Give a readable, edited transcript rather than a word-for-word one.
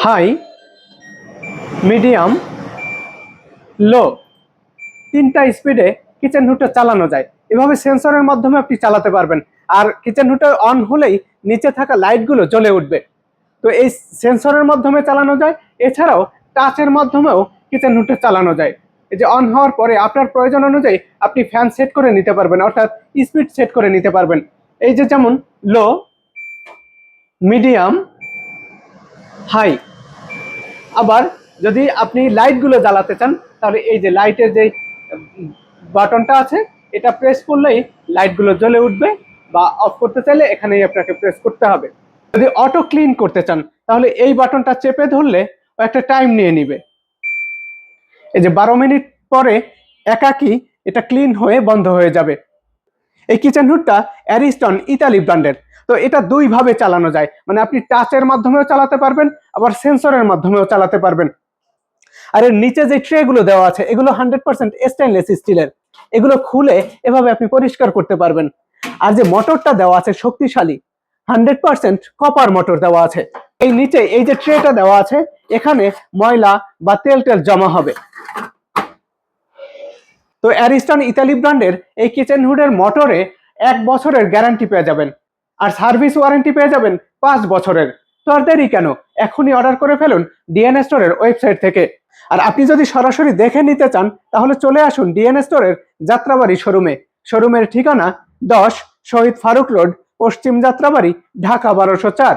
High, medium, লো, তিনটা স্পিডে kitchen hooter চালানো যায়। এভাবে সেন্সরের মাধ্যমে আপনি চালাতে পারবেন। আর কিচেন হুটার অন হলেই নিচে থাকা লাইটগুলো জ্বলে উঠবে। তো এই সেন্সরের মাধ্যমে চালানো যায়। এছাড়াও টাচের মাধ্যমেও কিচেন হুটার চালানো যায়। এই যে অন হওয়ার পরে আপনার প্রয়োজন অনুযায়ী আপনি ফ্যান সেট করে নিতে পারবেন, অর্থাৎ স্পিড সেট করে নিতে পারবেন। এই যে যেমন লো, মিডিয়াম, হাই। আবার যদি আপনি লাইটগুলো জ্বালাতে চান, তাহলে এই যে লাইটের যে বাটনটা আছে, এটা প্রেস করলেই লাইটগুলো জ্বলে উঠবে। বা অফ করতে চাইলে এখানেই আপনাকে প্রেস করতে হবে। যদি অটো ক্লিন করতে চান, তাহলে এই বাটনটা চেপে ধরলে একটা টাইম নিয়ে নিবে। এই যে 12 মিনিট পরে একাকি এটা ক্লিন হয়ে বন্ধ হয়ে যাবে। এই কিচেন হুডটা অ্যারিস্টন ইতালি ব্র্যান্ডের। তো এটা দুই ভাবে চালানো যায়, মানে আপনি টাচের মাধ্যমেও চালাতে পারবেন, আবার সেন্সরের মাধ্যমেও চালাতে পারবেন। আর এর নিচে যে ট্রে গুলো দেওয়া আছে, এগুলো 100% স্টেনলেস স্টিলের। এগুলো খুলে এভাবে আপনি পরিষ্কার করতে পারবেন। আর যে মোটরটা দেওয়া আছে শক্তিশালী, 100% কপার মোটর দেওয়া আছে। এই নিচে এই যে ট্রেটা দেওয়া আছে, এখানে ময়লা বা তেল জমা হবে। তো অ্যারিস্টন ইতালি ব্র্যান্ডের এই কিচেন হুডের মোটরে 1 বছরের গ্যারান্টি পেয়ে যাবেন, আর সার্ভিস ওয়ারেন্টি পেয়ে যাবেন 5 বছরের। তো আর দেরি কেন, এখনই অর্ডার করে ফেলুন ডিএন স্টোরের ওয়েবসাইট থেকে। আর আপনি যদি সরাসরি দেখে নিতে চান, তাহলে চলে আসুন ডিএন স্টোরের যাত্রাবাড়ি শোরুমে। শোরুমের ঠিকানা 10 শহীদ ফারুক রোড, পশ্চিম যাত্রাবাড়ি, ঢাকা 1204।